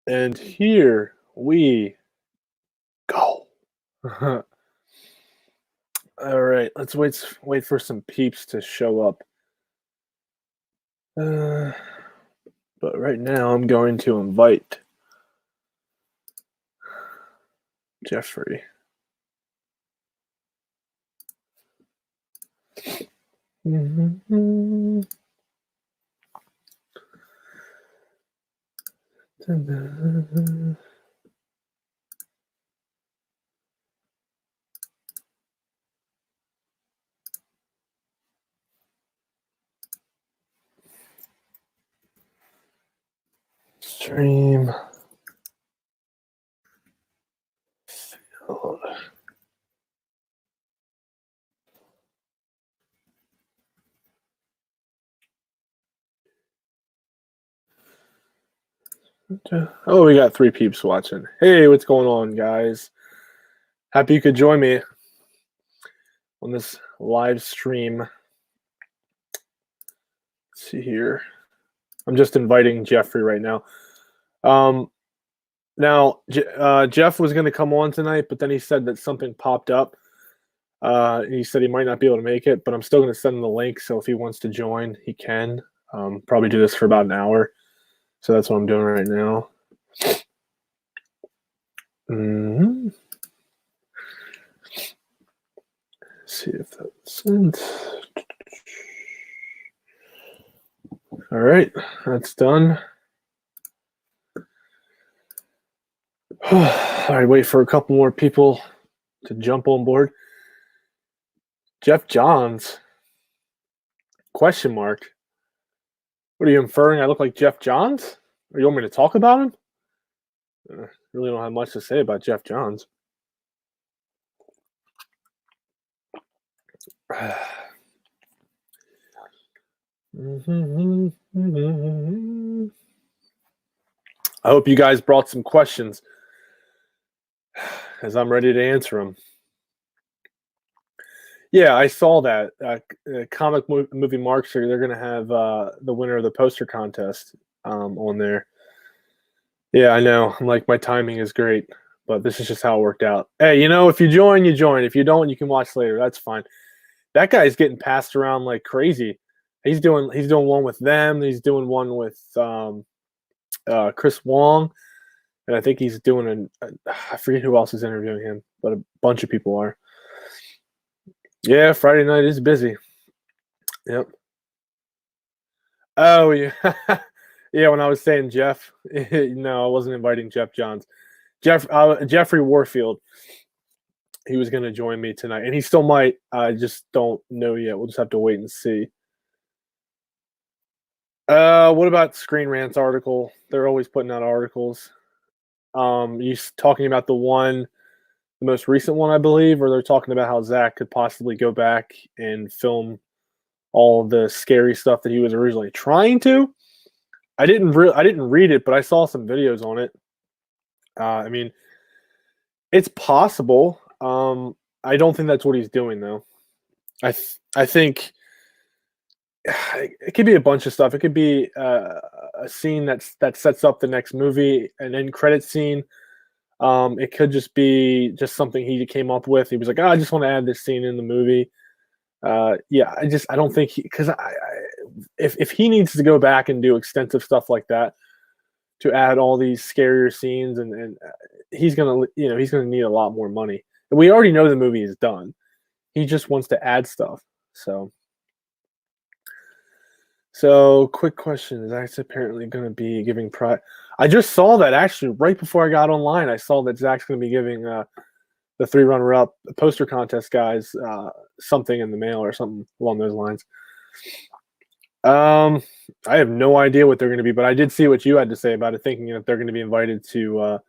And here we go. All right, let's wait for some peeps to show up. But right now I'm going to invite Jeffrey. Stream. Oh, we got 3 peeps watching. Hey, what's going on, guys? Happy you could join me on this live stream. Let's see here. I'm just inviting Jeffrey right now. Now, Jeff was going to come on tonight, but then he said that something popped up. He said he might not be able to make it, but I'm still going to send him the link, so if he wants to join, he can. Probably do this for about an hour. So that's what I'm doing right now. Mm-hmm. See if that's sent. All right, that's done. All right, wait for a couple more people to jump on board. Jeff Johns? Question mark. What are you inferring? I look like Jeff Johns? Or you want me to talk about him? Really don't have much to say about Jeff Johns. I hope you guys brought some questions, as I'm ready to answer them. Yeah, I saw that. Comic Movie Marks, they're going to have the winner of the poster contest on there. Yeah, I know. I'm like, my timing is great, but this is just how it worked out. Hey, if you join, you join. If you don't, you can watch later. That's fine. That guy's getting passed around like crazy. He's doing one with them. He's doing one with Chris Wong, and I think he's doing I forget who else is interviewing him, but a bunch of people are. Yeah, Friday night is busy. Yep. Oh yeah, yeah. When I was saying Jeff, no, I wasn't inviting Jeff Johns. Jeffrey Warfield. He was going to join me tonight, and he still might. I just don't know yet. We'll just have to wait and see. What about Screen Rant's article? They're always putting out articles. You talking about the most recent one, I believe, or they're talking about how Zach could possibly go back and film all the scary stuff that he was originally trying to. I didn't read it, but I saw some videos on it. I mean, it's possible. I don't think that's what he's doing, though. I think it could be a bunch of stuff. It could be a scene that sets up the next movie, an end credit scene. It could just be something he came up with. He was like, I just want to add this scene in the movie. Yeah, I don't think because if he needs to go back and do extensive stuff like that to add all these scarier scenes, and he's gonna need a lot more money. And we already know the movie is done. He just wants to add stuff. So quick question: is Zach's apparently going to be giving prize? I just saw that actually right before I got online. I saw that Zach's going to be giving the 3 runner-up poster contest guys something in the mail or something along those lines. I have no idea what they're going to be, but I did see what you had to say about it, thinking that they're going to be invited to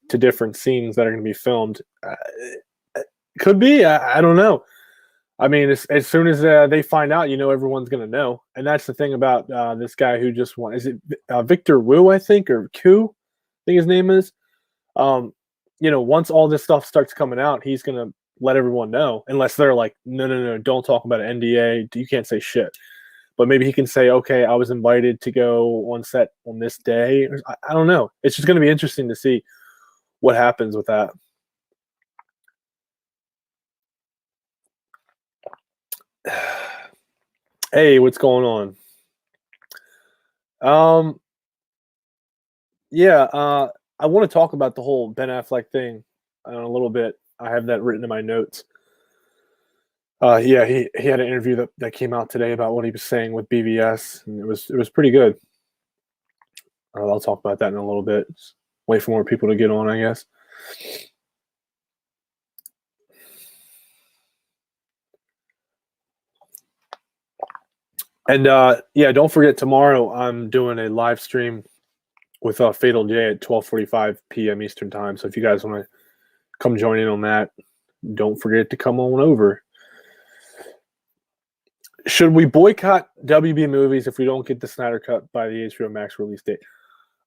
different scenes that are going to be filmed. Could be. I don't know. I mean, as soon as they find out, everyone's going to know. And that's the thing about this guy who just won. Is it Victor Wu, I think, or Ku? I think his name is. Once all this stuff starts coming out, he's going to let everyone know, unless they're like, no, don't talk about an NDA. You can't say shit. but maybe he can say, okay, I was invited to go on set on this day. I don't know. It's just going to be interesting to see what happens with that. Hey, what's going on? Um, yeah, I want to talk about the whole Ben Affleck thing a little bit. I have that written in my notes. Yeah, he had an interview that came out today about what he was saying with BVS, and it was pretty good. I'll talk about that in a little bit. Just wait for more people to get on, I guess. And yeah, don't forget tomorrow I'm doing a live stream with Fatal J at 12:45 p.m. Eastern time. So if you guys want to come join in on that, don't forget to come on over. Should we boycott WB movies if we don't get the Snyder Cut by the HBO Max release date?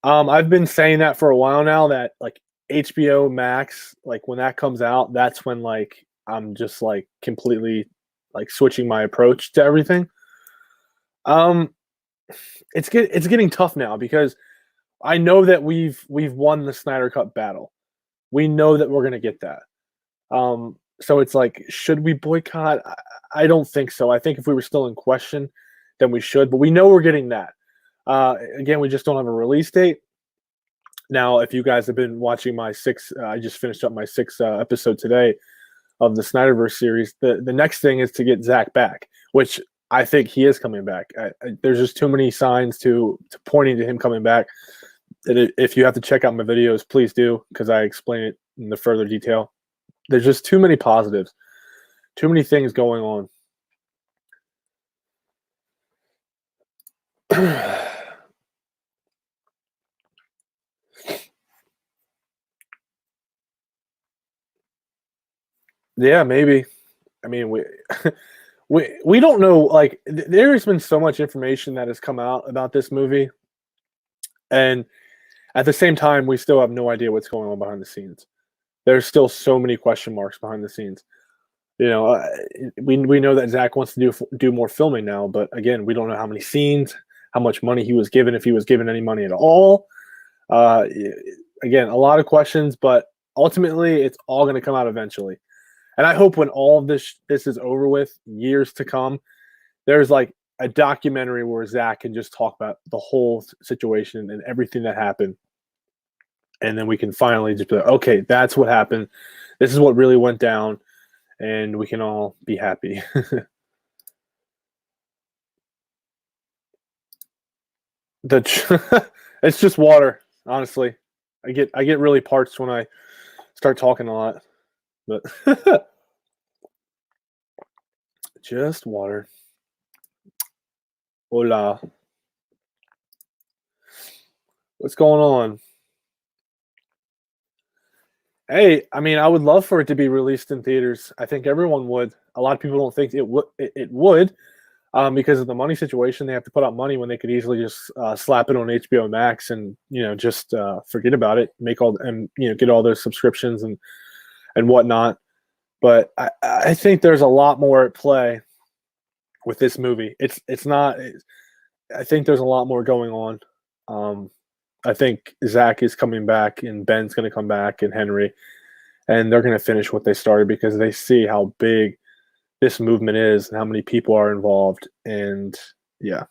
I've been saying that for a while now. That like HBO Max, like when that comes out, that's when like I'm just like completely like switching my approach to everything. Um, it's getting tough now because I know that we've won the Snyder Cut battle. We know that we're gonna get that. So it's like, should we boycott? I don't think so. I think if we were still in question, then we should. But we know we're getting that. Again, we just don't have a release date. Now, if you guys have been watching my I just finished up my sixth episode today of the Snyderverse series. The next thing is to get Zach back, which I think he is coming back. There's just too many signs to pointing to him coming back. If you have to check out my videos, please do, because I explain it in the further detail. There's just too many positives, too many things going on. Yeah, maybe. I mean, we don't know. Like, there's been so much information that has come out about this movie, and at the same time, we still have no idea what's going on behind the scenes. There's still so many question marks behind the scenes. You know, we know that Zach wants to do more filming now, but again, we don't know how many scenes, how much money he was given, if he was given any money at all. Uh, Again, a lot of questions, but ultimately, it's all going to come out eventually. And I hope when all of this is over with, years to come, there's like a documentary where Zach can just talk about the whole situation and everything that happened, and then we can finally just be like, okay, that's what happened. This is what really went down, and we can all be happy. It's just water, honestly. I get really parched when I start talking a lot, but just water. Hola. What's going on? Hey, I mean, I would love for it to be released in theaters. I think everyone would. A lot of people don't think it would. It would, because of the money situation. They have to put out money when they could easily just slap it on HBO Max and just forget about it, make all and get all those subscriptions and whatnot. But I think there's a lot more at play with this movie. It's not. I think there's a lot more going on. I think Zach is coming back, and Ben's going to come back, and Henry, and they're going to finish what they started because they see how big this movement is and how many people are involved. And yeah,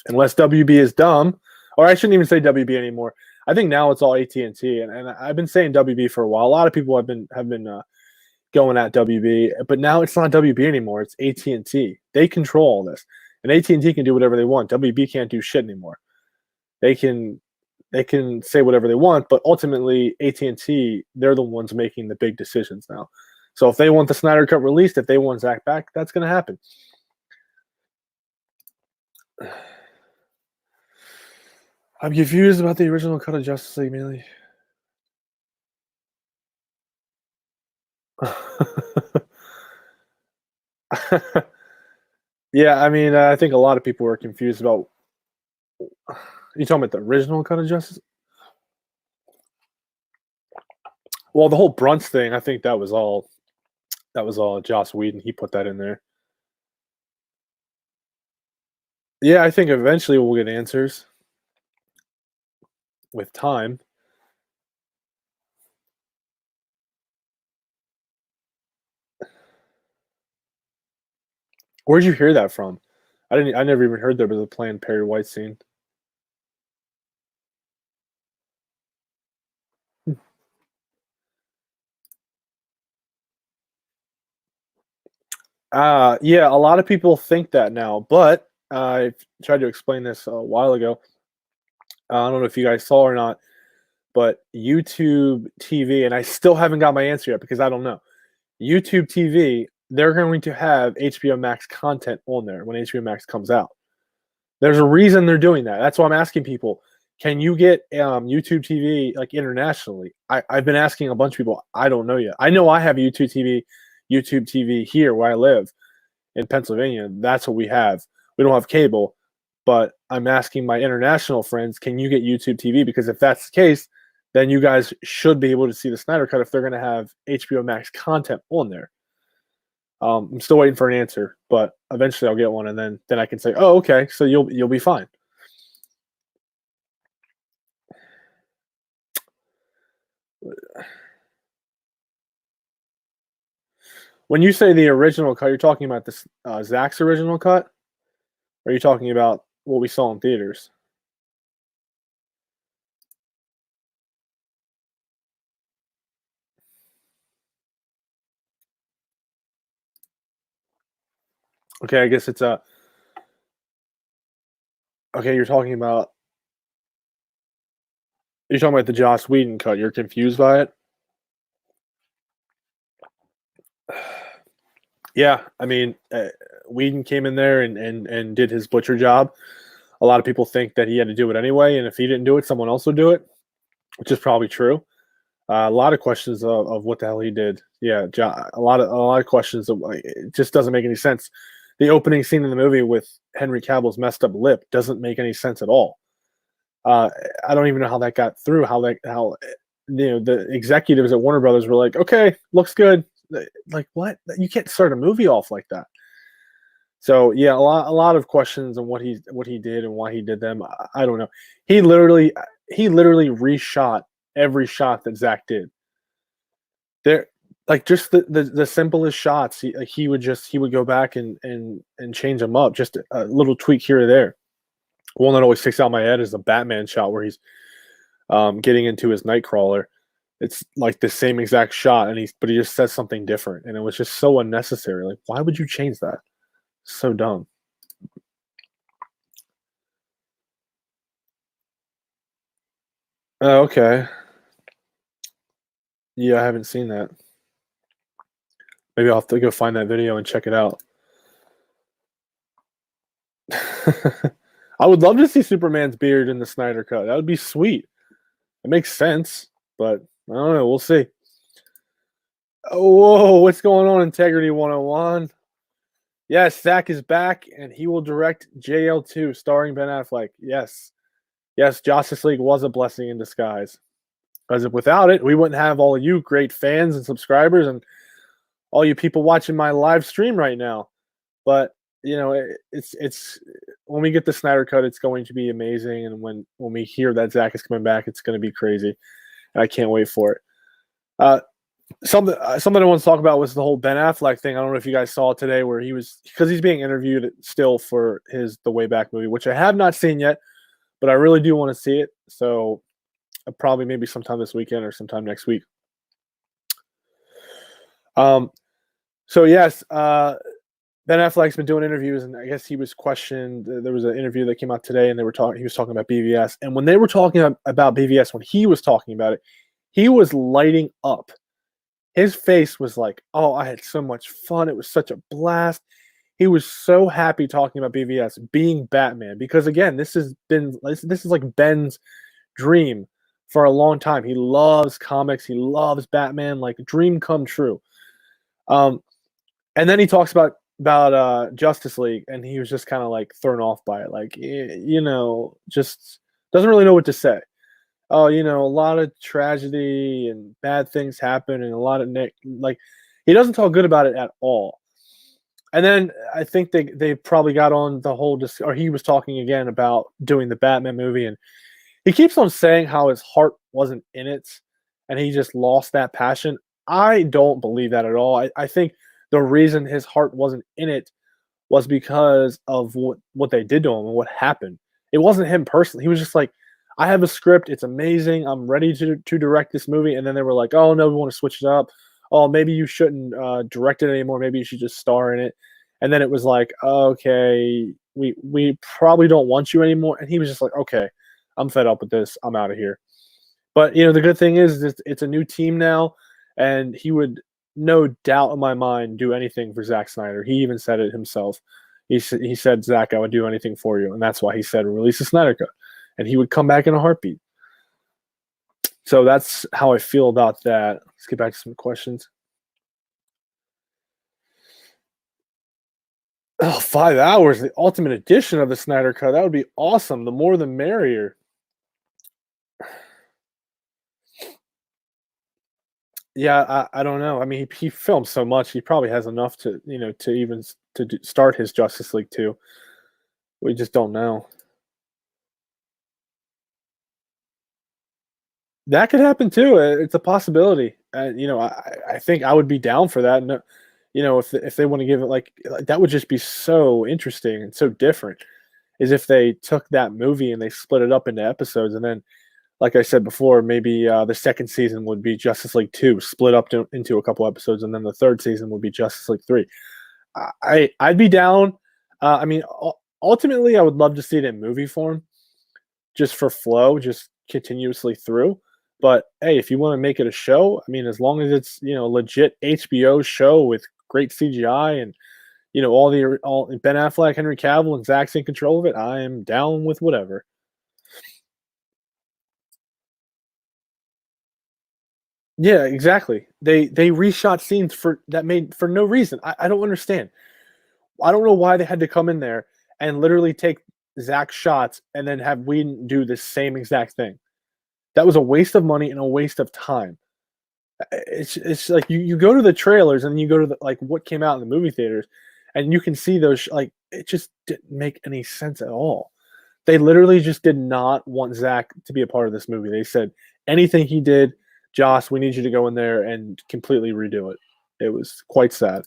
unless WB is dumb, or I shouldn't even say WB anymore. I think now it's all AT&T, and I've been saying WB for a while. A lot of people have been going at WB, but now it's not WB anymore. It's AT&T. They control all this, and AT&T can do whatever they want. WB can't do shit anymore. They can say whatever they want, but ultimately AT&T, they're the ones making the big decisions now. So if they want the Snyder Cut released, if they want Zach back, that's going to happen. I'm confused about the original cut of Justice League, mainly. Yeah, I mean, I think a lot of people were confused about. You talking about the original cut of Justice? Well, the whole Brunts thing, I think that was all Joss Whedon. He put that in there. Yeah, I think eventually we'll get answers with time. Where'd you hear that from? I never even heard there was a planned Perry White scene. Yeah, a lot of people think that now, but I tried to explain this a while ago. I don't know if you guys saw or not, but YouTube TV, and I still haven't got my answer yet because I don't know. YouTube TV, they're going to have HBO Max content on there when HBO Max comes out. There's a reason they're doing that. That's why I'm asking people, can you get YouTube TV like internationally? I've been asking a bunch of people. I don't know yet. I know I have YouTube TV here where I live in Pennsylvania. That's what we have. We don't have cable, but I'm asking my international friends, can you get YouTube TV? Because if that's the case, then you guys should be able to see the Snyder Cut if they're going to have HBO Max content on there. I'm still waiting for an answer, but eventually I'll get one, and then I can say, oh, okay, so you'll be fine. When you say the original cut, you're talking about this Zach's original cut, or are you talking about what we saw in theaters? Okay, I guess it's a. Okay, you're talking about the Joss Whedon cut. You're confused by it. Yeah, I mean, Whedon came in there and did his butcher job. A lot of people think that he had to do it anyway, and if he didn't do it, someone else would do it, which is probably true. A lot of questions of what the hell he did. Yeah, a lot of questions. It just doesn't make any sense. The opening scene in the movie with Henry Cavill's messed up lip doesn't make any sense at all. I don't even know how that got through. How the executives at Warner Brothers were like, okay, looks good. Like what? You can't start a movie off like that. So yeah, a lot of questions on what he did and why he did them. I don't know. He literally reshot every shot that Zach did. There, like just the simplest shots. He would go back and change them up, just a little tweak here or there. One that always sticks out in my head is the Batman shot where he's getting into his Nightcrawler. It's like the same exact shot, but he just says something different, and it was just so unnecessary. Like, why would you change that? So dumb. Oh, okay. Yeah, I haven't seen that. Maybe I'll have to go find that video and check it out. I would love to see Superman's beard in the Snyder Cut. That would be sweet. It makes sense, but I don't know. We'll see. Oh, whoa, what's going on, Integrity 101? Yes, Zach is back, and he will direct JL2, starring Ben Affleck. Yes. Yes, Justice League was a blessing in disguise. Because without it, we wouldn't have all of you great fans and subscribers and all you people watching my live stream right now. But it's when we get the Snyder Cut, it's going to be amazing, and when we hear that Zach is coming back, it's going to be crazy, and I can't wait for it. Uh, something I want to talk about was the whole Ben Affleck thing. I don't know if you guys saw today where because he's being interviewed still for the Way Back movie, which I have not seen yet, but I really do want to see it. So probably maybe sometime this weekend or sometime next week. Um, so yes, Ben Affleck's been doing interviews, and I guess he was questioned. There was an interview that came out today, and he was talking about BVS. And when they were talking about BVS, when he was talking about it, he was lighting up. His face was like, "Oh, I had so much fun. It was such a blast." He was so happy talking about BVS being Batman because again, this is like Ben's dream for a long time. He loves comics. He loves Batman. Like dream come true. Um, and then he talks about Justice League, and he was just kind of like thrown off by it, like just doesn't really know what to say. Oh, a lot of tragedy and bad things happen, and a lot of like he doesn't talk good about it at all. And then I think they probably got on the whole or he was talking again about doing the Batman movie, and he keeps on saying how his heart wasn't in it and he just lost that passion. I don't believe that at all. I think the reason his heart wasn't in it was because of what they did to him and what happened. It wasn't him personally. He was just like, I have a script. It's amazing. I'm ready to direct this movie. And then they were like, oh, no, we want to switch it up. Oh, maybe you shouldn't direct it anymore. Maybe you should just star in it. And then it was like, okay, we probably don't want you anymore. And he was just like, okay, I'm fed up with this. I'm out of here. But the good thing is it's a new team now, and he would no doubt in my mind do anything for Zack Snyder. He even said it himself. He said, Zack, I would do anything for you, and that's why he said release the Snyder Cut, and he would come back in a heartbeat. So that's how I feel about that. Let's get back to some questions. Oh, 5 hours, the ultimate edition of the Snyder Cut. That would be awesome. The more the merrier. Yeah, I don't know. I mean, he filmed so much. He probably has enough to to even start his Justice League 2. We just don't know. That could happen too. It's a possibility. I think I would be down for that. And if they want to give it like that would just be so interesting and so different. Is if they took that movie and they split it up into episodes, and then, like I said before, maybe the second season would be Justice League 2, split up into a couple episodes, and then the third season would be Justice League 3. I'd be down. I mean, ultimately, I would love to see it in movie form, just for flow, just continuously through. But hey, if you want to make it a show, I mean, as long as it's legit HBO show with great CGI and all Ben Affleck, Henry Cavill, and Zach's in control of it, I am down with whatever. Yeah, exactly. They reshot scenes that made for no reason. I don't understand. I don't know why they had to come in there and literally take Zach's shots and then have Whedon do the same exact thing. That was a waste of money and a waste of time. It's like you go to the trailers and you go to like what came out in the movie theaters, and you can see those like it just didn't make any sense at all. They literally just did not want Zach to be a part of this movie. They said anything he did, Joss, we need you to go in there and completely redo it. It was quite sad.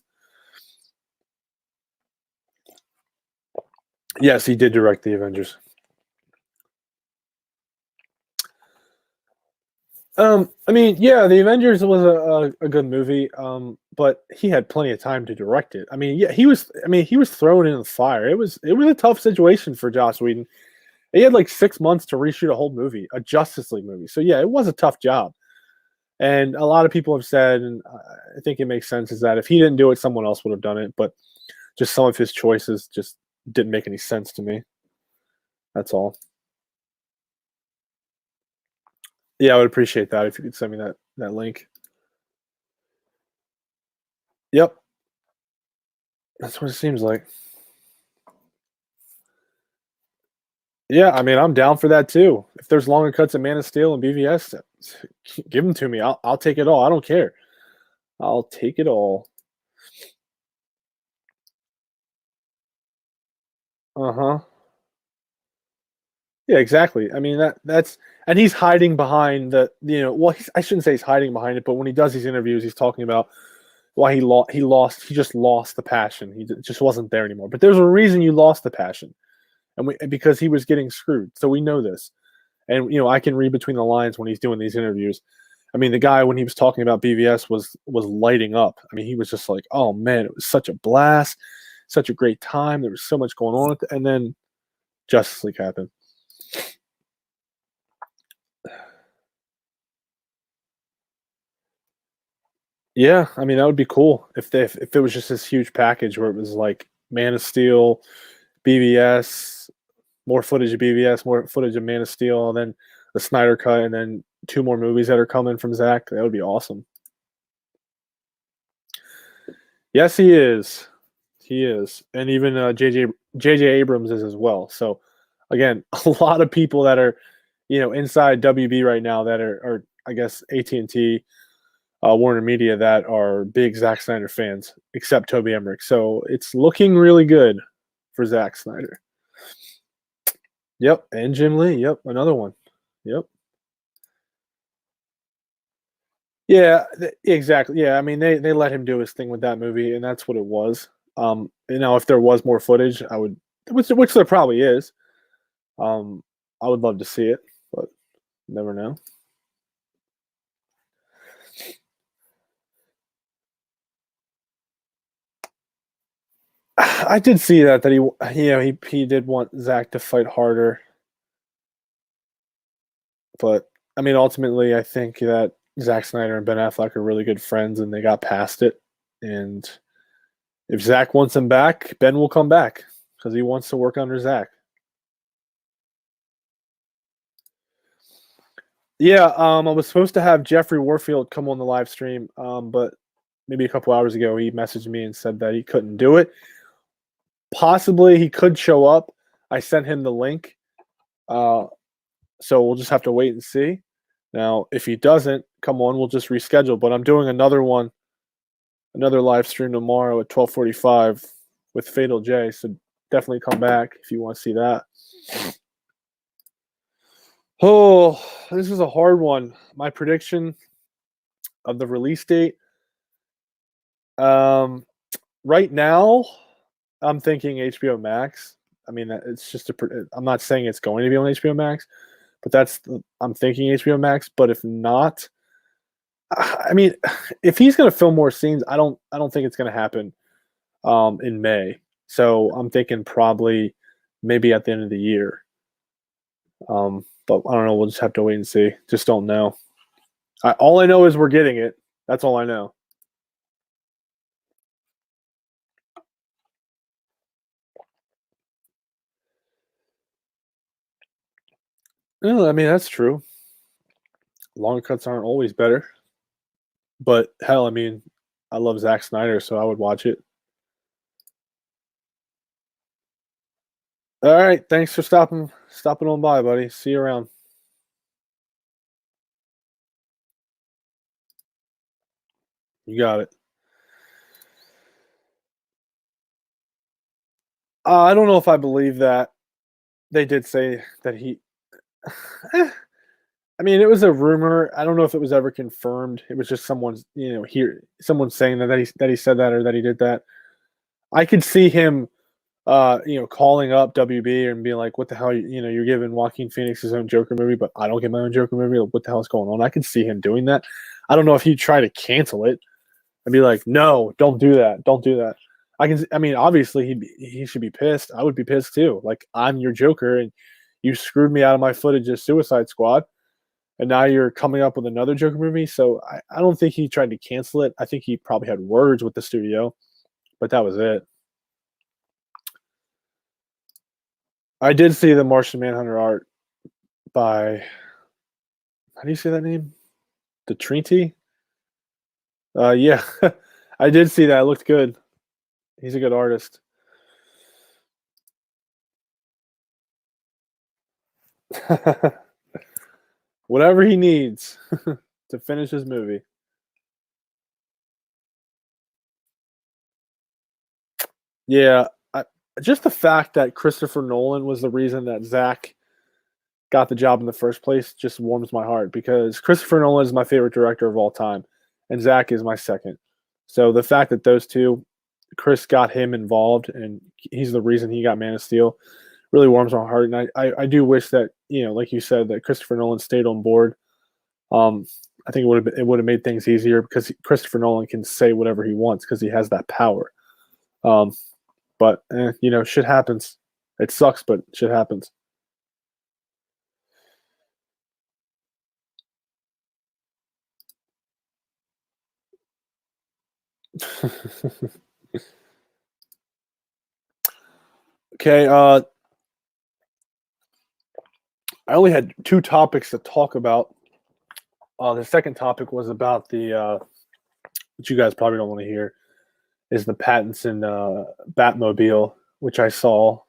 Yes, he did direct the Avengers. I mean, yeah, the Avengers was a good movie. But he had plenty of time to direct it. I mean, yeah, he was. I mean, he was thrown in the fire. It was a tough situation for Joss Whedon. He had like 6 months to reshoot a whole movie, a Justice League movie. So yeah, it was a tough job. And a lot of people have said, and I think it makes sense, is that if he didn't do it, someone else would have done it. But just some of his choices just didn't make any sense to me. That's all. Yeah, I would appreciate that if you could send me that link. Yep, that's what it seems like. Yeah, I mean, I'm down for that too. If there's longer cuts of Man of Steel and BVS, give them to me. I'll take it all. I don't care. I'll take it all. Uh huh. Yeah, exactly. I mean that's and he's hiding behind well, I shouldn't say he's hiding behind it, but when he does these interviews, he's talking about why he just lost the passion. He just wasn't there anymore. But there's a reason you lost the passion, because he was getting screwed. So we know this, and I can read between the lines when he's doing these interviews. I mean, the guy when he was talking about BVS was lighting up. I mean, he was just like, "Oh man, it was such a blast, such a great time. There was so much going on," and then Justice League happened. Yeah, I mean that would be cool if it was just this huge package where it was like Man of Steel, BVS, more footage of BVS, more footage of Man of Steel, and then the Snyder Cut, and then two more movies that are coming from Zach. That would be awesome. Yes, he is. He is, and even JJ Abrams is as well. So again, a lot of people that are inside WB right now that are I guess AT&T, Warner Media that are big Zack Snyder fans, except Toby Emmerich. So it's looking really good for Zack Snyder. Yep, and Jim Lee. Yep, another one. Yep. Yeah, exactly. Yeah, I mean they let him do his thing with that movie, and that's what it was. If there was more footage, I would, which there probably is. Um, I would love to see it, but never know. I did see that he did want Zach to fight harder, but I mean ultimately I think that Zack Snyder and Ben Affleck are really good friends and they got past it. And if Zach wants him back, Ben will come back because he wants to work under Zach. Yeah, I was supposed to have Jeffrey Warfield come on the live stream, but maybe a couple hours ago he messaged me and said that he couldn't do it. Possibly he could show up. I sent him the link, so we'll just have to wait and see. Now, if he doesn't come on, we'll just reschedule. But I'm doing another live stream tomorrow at 12:45 with Fatal J. So definitely come back if you want to see that. Oh, this is a hard one. My prediction of the release date. Right now, I'm thinking HBO Max. I mean, it's just I'm not saying it's going to be on HBO Max, but I'm thinking HBO Max. But if not, I mean, if he's going to film more scenes, I don't think it's going to happen in May. So I'm thinking probably maybe at the end of the year. But I don't know. We'll just have to wait and see. Just don't know. All I know is we're getting it. That's all I know. No, I mean that's true. Long cuts aren't always better, but hell, I mean, I love Zack Snyder, so I would watch it. All right, thanks for stopping on by, buddy. See you around. You got it. I don't know if I believe that they did say that he. I mean, it was a rumor. I don't know if it was ever confirmed. It was just someone saying that he said that or that he did that. I could see him, calling up WB and being like, "What the hell? You're giving Joaquin Phoenix his own Joker movie, but I don't get my own Joker movie. What the hell is going on?" I could see him doing that. I don't know if he'd try to cancel it. I'd be like, "No, don't do that. Don't do that." I mean, obviously he should be pissed. I would be pissed too. Like I'm your Joker, and you screwed me out of my footage of Suicide Squad, and now you're coming up with another Joker movie. So I don't think he tried to cancel it. I think he probably had words with the studio, but that was it. I did see the Martian Manhunter art by, how do you say that name? The Trinity? Yeah, I did see that. It looked good. He's a good artist. Whatever he needs to finish his movie. Yeah, just the fact that Christopher Nolan was the reason that Zach got the job in the first place just warms my heart because Christopher Nolan is my favorite director of all time, and Zach is my second. So the fact that those two, Chris got him involved, and he's the reason he got Man of Steel, really warms my heart. And I do wish that, like you said, that Christopher Nolan stayed on board. I think it would have made things easier because Christopher Nolan can say whatever he wants because he has that power. Um, but shit happens. It sucks, but shit happens. Okay, I only had two topics to talk about. The second topic was about what you guys probably don't want to hear, is the Pattinson Batmobile, which I saw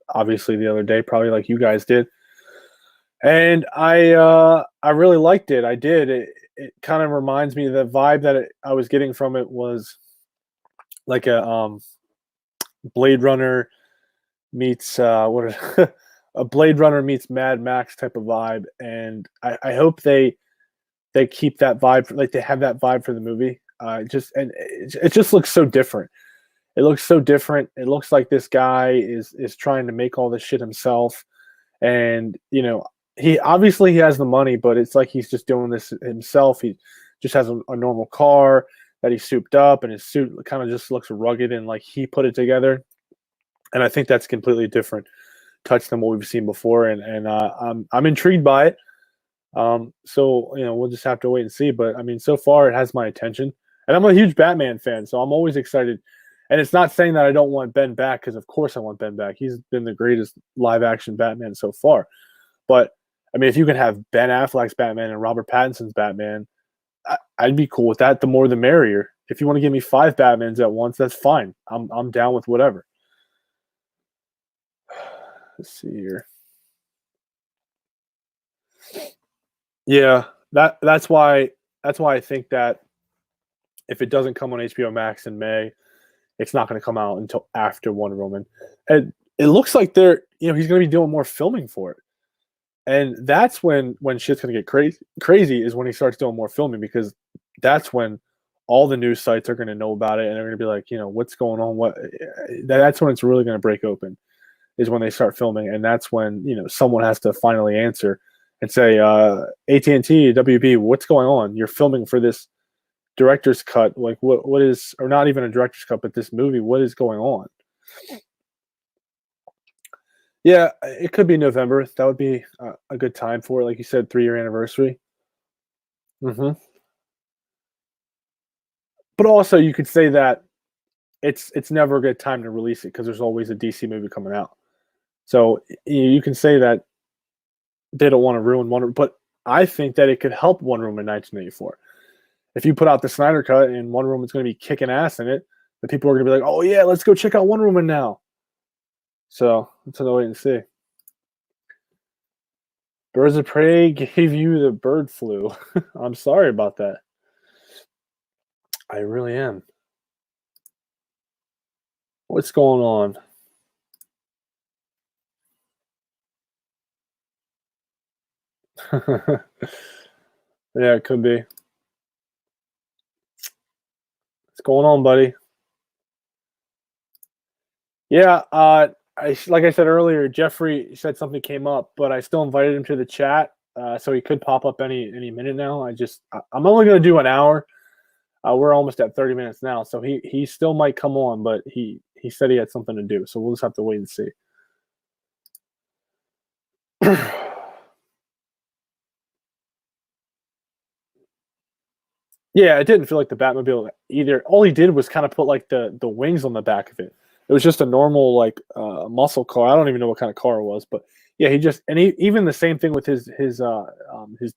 obviously the other day, probably like you guys did, and I really liked it. I did. it kind of reminds me, the vibe that I was getting from it was like a Blade Runner meets a Blade Runner meets Mad Max type of vibe, and I hope they keep that vibe, like they have that vibe for the movie. It just looks so different. It looks so different. It looks like this guy is trying to make all this shit himself, and he obviously he has the money, but it's like he's just doing this himself. He just has a normal car that he souped up, and his suit kind of just looks rugged and like he put it together. And I think that's completely different touch than what we've seen before, and I'm intrigued by it. So we'll just have to wait and see. But I mean, so far it has my attention, and I'm a huge Batman fan, so I'm always excited. And it's not saying that I don't want Ben back, because of course I want Ben back. He's been the greatest live action Batman so far. But I mean, if you can have Ben Affleck's Batman and Robert Pattinson's Batman, I'd be cool with that. The more the merrier. If you want to give me 5 Batmans at once, that's fine. I'm down with whatever. Let's see here. Yeah, that's why I think that if it doesn't come on HBO Max in May, it's not going to come out until after Wonder Woman. And it looks like he's going to be doing more filming for it. And that's when shit's going to get crazy is when he starts doing more filming, because that's when all the news sites are going to know about it, and they're going to be like, what's going on? That's when it's really going to break open, is when they start filming. And that's when, someone has to finally answer and say, AT&T, WB, what's going on? You're filming for this director's cut. Like what is, or not even a director's cut, but this movie, what is going on? Yeah, it could be November. That would be a good time for it. Like you said, 3-year anniversary. Hmm. But also, you could say that it's never a good time to release it, because there's always a DC movie coming out. So you can say that they don't want to ruin Wonder, but I think that it could help Wonder Woman 1984. If you put out the Snyder Cut and Wonder Woman's going to be kicking ass in it, the people are going to be like, "Oh yeah, let's go check out Wonder Woman now." So let's wait and see. Birds of Prey gave you the bird flu. I'm sorry about that. I really am. What's going on? Yeah, it could be. What's going on, buddy? Yeah, like I said earlier, Jeffrey said something came up, but I still invited him to the chat, so he could pop up any minute now. I'm only going to do an hour. We're almost at 30 minutes now, so he still might come on, but he said he had something to do, so we'll just have to wait and see. Yeah, it didn't feel like the Batmobile either. All he did was kind of put like the wings on the back of it. It was just a normal like muscle car. I don't even know what kind of car it was, but yeah, even the same thing with his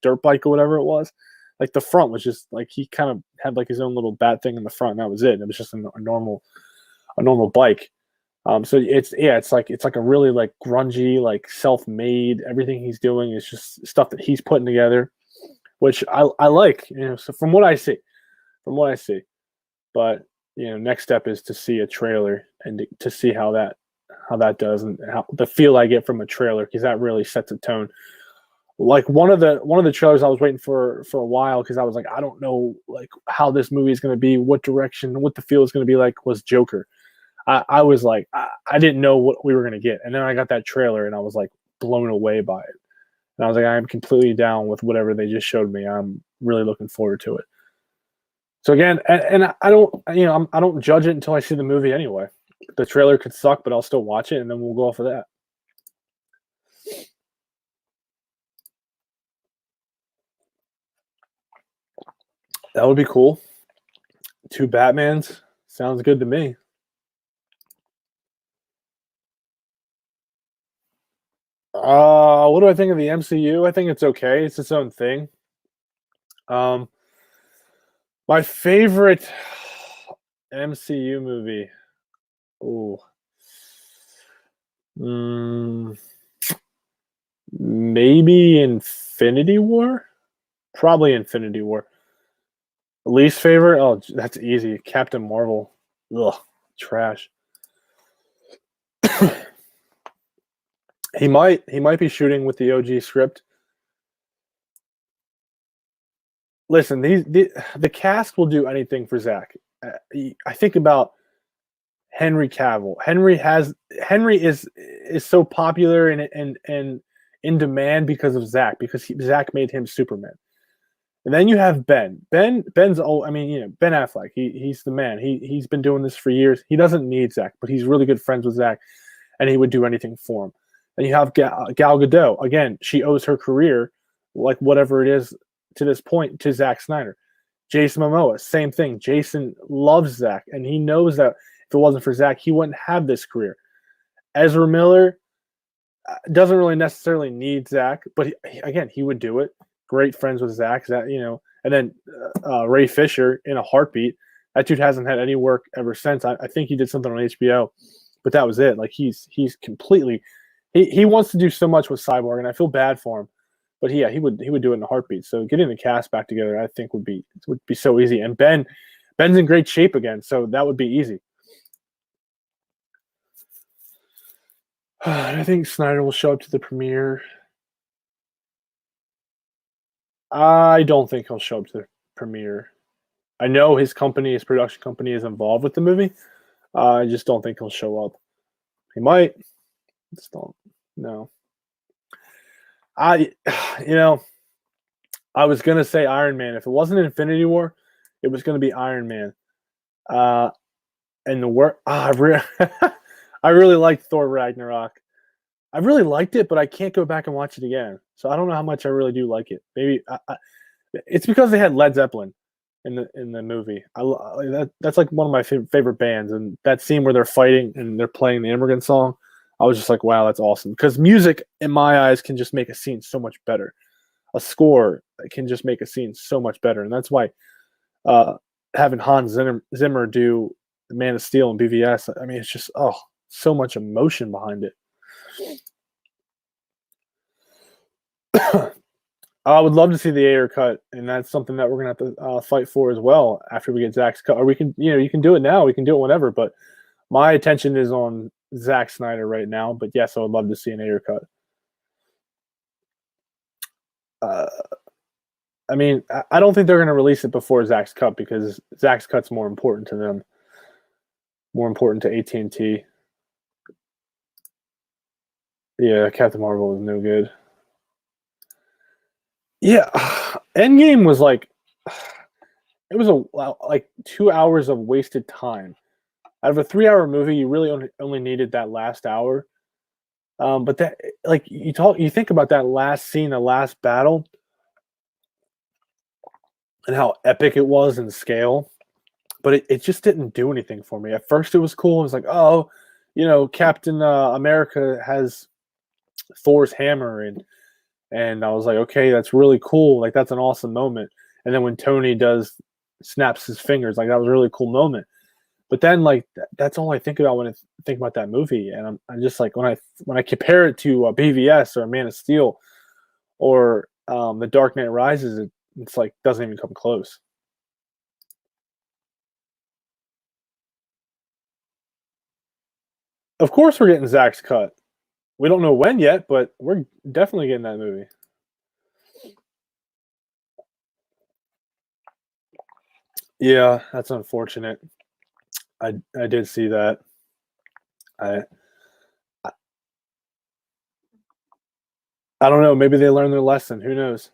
dirt bike or whatever it was. Like the front was just like he kind of had like his own little bat thing in the front. And that was it. And it was just a normal bike. So it's like a really like grungy, like self-made. Everything he's doing is just stuff that he's putting together, which I like. So from what I see, but next step is to see a trailer and to see how that does, and how the feel I get from a trailer, because that really sets a tone. Like one of the trailers I was waiting for a while, because I was like, I don't know like how this movie is going to be, what direction, what the feel is going to be like, was Joker. I was like, I didn't know what we were going to get, and then I got that trailer and I was like blown away by it. And I was like, I am completely down with whatever they just showed me. I'm really looking forward to it. So again, and I don't, I don't judge it until I see the movie anyway. The trailer could suck, but I'll still watch it, and then we'll go off of that. That would be cool. 2 Batmans sounds good to me. What do I think of the MCU? I think it's okay. It's its own thing. Um, my favorite MCU movie. Oh, maybe Infinity War. Probably Infinity War. Least favorite? Oh, that's easy. Captain Marvel. Ugh, trash. He might be shooting with the OG script. Listen, the cast will do anything for Zach. I think about Henry Cavill. Henry is so popular and in demand because of Zach, because Zach made him Superman. And then you have Ben. Ben's old. I mean, Ben Affleck. He's the man. He's been doing this for years. He doesn't need Zach, but he's really good friends with Zach, and he would do anything for him. And you have Gal Gadot. Again, she owes her career, like whatever it is to this point, to Zack Snyder. Jason Momoa, same thing. Jason loves Zach, and he knows that if it wasn't for Zach, he wouldn't have this career. Ezra Miller doesn't really necessarily need Zach, but he would do it. Great friends with Zach, and then Ray Fisher in a heartbeat. That dude hasn't had any work ever since. I think he did something on HBO, but that was it. Like he's completely. He wants to do so much with Cyborg, and I feel bad for him. But he would do it in a heartbeat. So getting the cast back together, I think would be so easy. And Ben's in great shape again, so that would be easy. I think Snyder will show up to the premiere. I don't think he'll show up to the premiere. I know his production company is involved with the movie. I just don't think he'll show up. He might. Just don't. No. I was gonna say Iron Man. If it wasn't Infinity War, it was gonna be Iron Man. And the work. I really liked Thor Ragnarok. I really liked it, but I can't go back and watch it again. So I don't know how much I really do like it. Maybe it's because they had Led Zeppelin in the movie. That's like one of my favorite bands, and that scene where they're fighting and they're playing the Immigrant Song, I was just like, wow, that's awesome. Because music, in my eyes, can just make a scene so much better. A score can just make a scene so much better, and that's why having Hans Zimmer do Man of Steel and BVS, I mean, it's just so much emotion behind it. I would love to see the Ayer cut, and that's something that we're gonna have to fight for as well after we get Zach's cut. Or we can, you can do it now. We can do it whenever. But my attention is on Zack Snyder right now. But yes, I would love to see an Ayer cut. I mean, I don't think they're gonna release it before Zach's cut because Zach's cut's more important to them, more important to AT&T. Yeah, Captain Marvel was no good. Yeah, Endgame was like, it was like 2 hours of wasted time. Out of a 3-hour movie, you really only needed that last hour. But that, like, you think about that last scene, the last battle, and how epic it was in scale. But it just didn't do anything for me. At first, it was cool. It was like, oh, Captain America has Thor's hammer, and I was like, okay, that's really cool. Like, that's an awesome moment. And then when Tony snaps his fingers, like, that was a really cool moment. But then, like, that's all I think about when I think about that movie. And I'm just like, when I compare it to BVS or Man of Steel or The Dark Knight Rises, it's like doesn't even come close. Of course, we're getting Zach's cut. We don't know when yet, but we're definitely getting that movie. Yeah, that's unfortunate. I did see that. I don't know. Maybe they learned their lesson. Who knows?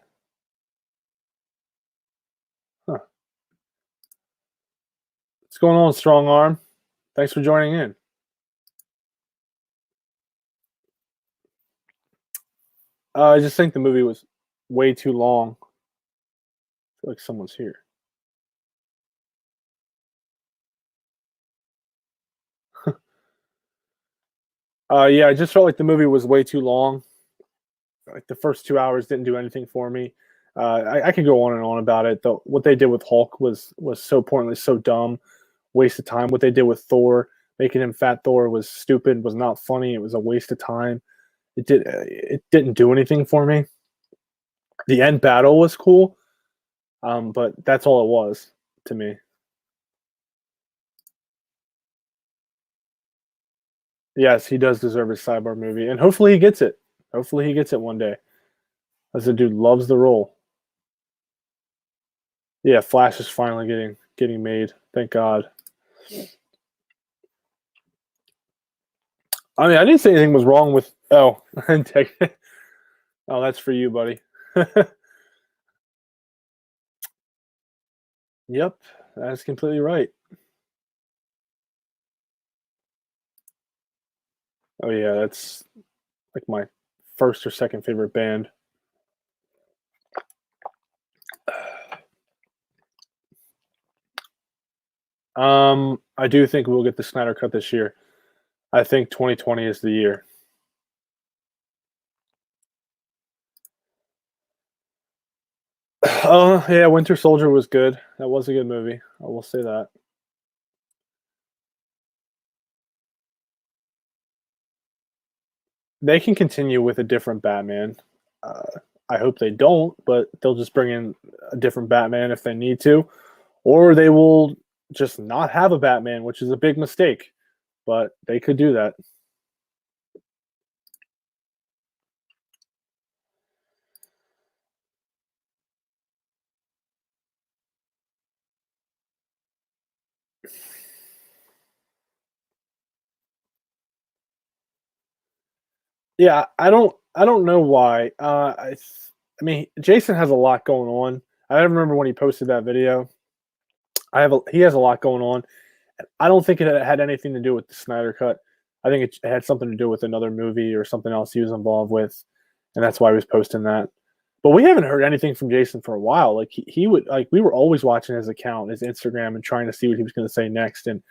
Huh. What's going on, Strong Arm? Thanks for joining in. I just think the movie was way too long. I feel like someone's here. Yeah, I just felt like the movie was way too long. Like the first 2 hours didn't do anything for me. I could go on and on about it. Though what they did with Hulk was so pointless, so dumb, waste of time. What they did with Thor, making him Fat Thor, was stupid, was not funny. It was a waste of time. It didn't do anything for me. The end battle was cool, But that's all it was to me. Yes, he does deserve his Cyborg movie, and hopefully he gets it. Hopefully he gets it one day, as the dude loves the role. Yeah, Flash is finally getting made. Thank God. I mean, I didn't say anything was wrong with. Oh, oh, that's for you, buddy. Yep, that's completely right. Oh yeah, that's like my first or second favorite band. I do think we'll get the Snyder Cut this year. I think 2020 is the year. Oh yeah, Winter Soldier was good. That was a good movie. I will say that. They can continue with a different Batman. I hope they don't, but they'll just bring in a different Batman if they need to, or they will just not have a Batman, which is a big mistake. But they could do that. Yeah, I don't know why. I mean, Jason has a lot going on. I remember when he posted that video. He has a lot going on. I don't think it had anything to do with the Snyder Cut. I think it had something to do with another movie or something else he was involved with, and that's why he was posting that. But we haven't heard anything from Jason for a while. Like he would like we were always watching his account, his Instagram, and trying to see what he was going to say next. And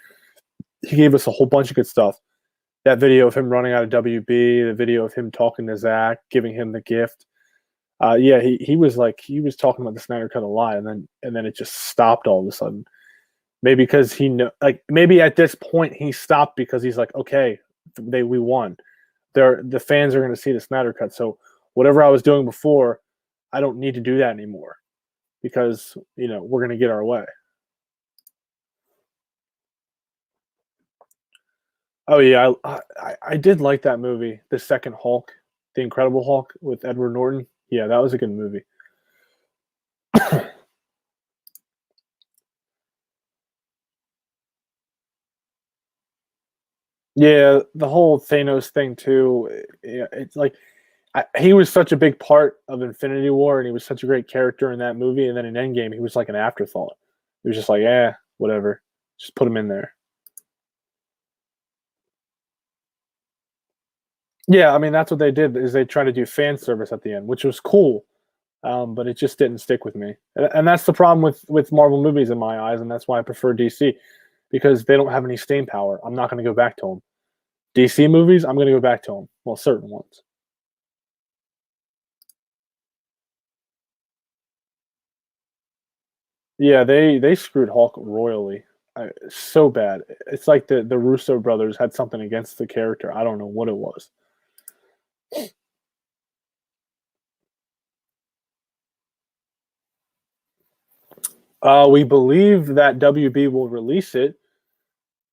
he gave us a whole bunch of good stuff. That video of him running out of WB, the video of him talking to Zach, giving him the gift. Yeah, he was like he was talking about the Snyder Cut a lot, and then it just stopped all of a sudden. Maybe because he know, like maybe at this point he stopped because he's like, okay, we won. The fans are going to see the Snyder Cut, so whatever I was doing before, I don't need to do that anymore because we're going to get our way. Oh yeah, I did like that movie, the second Hulk, the Incredible Hulk with Edward Norton. Yeah, that was a good movie. Yeah, the whole Thanos thing too. Yeah, it's like he was such a big part of Infinity War, and he was such a great character in that movie. And then in Endgame, he was like an afterthought. He was just like, yeah, whatever, just put him in there. Yeah, I mean that's what they did is they tried to do fan service at the end, which was cool, but it just didn't stick with me. And that's the problem with Marvel movies in my eyes, and that's why I prefer DC because they don't have any staying power. I'm not going to go back to them. DC movies, I'm going to go back to them. Well, certain ones. Yeah, they screwed Hulk royally. So bad. It's like the Russo brothers had something against the character. I don't know what it was. We believe that WB will release it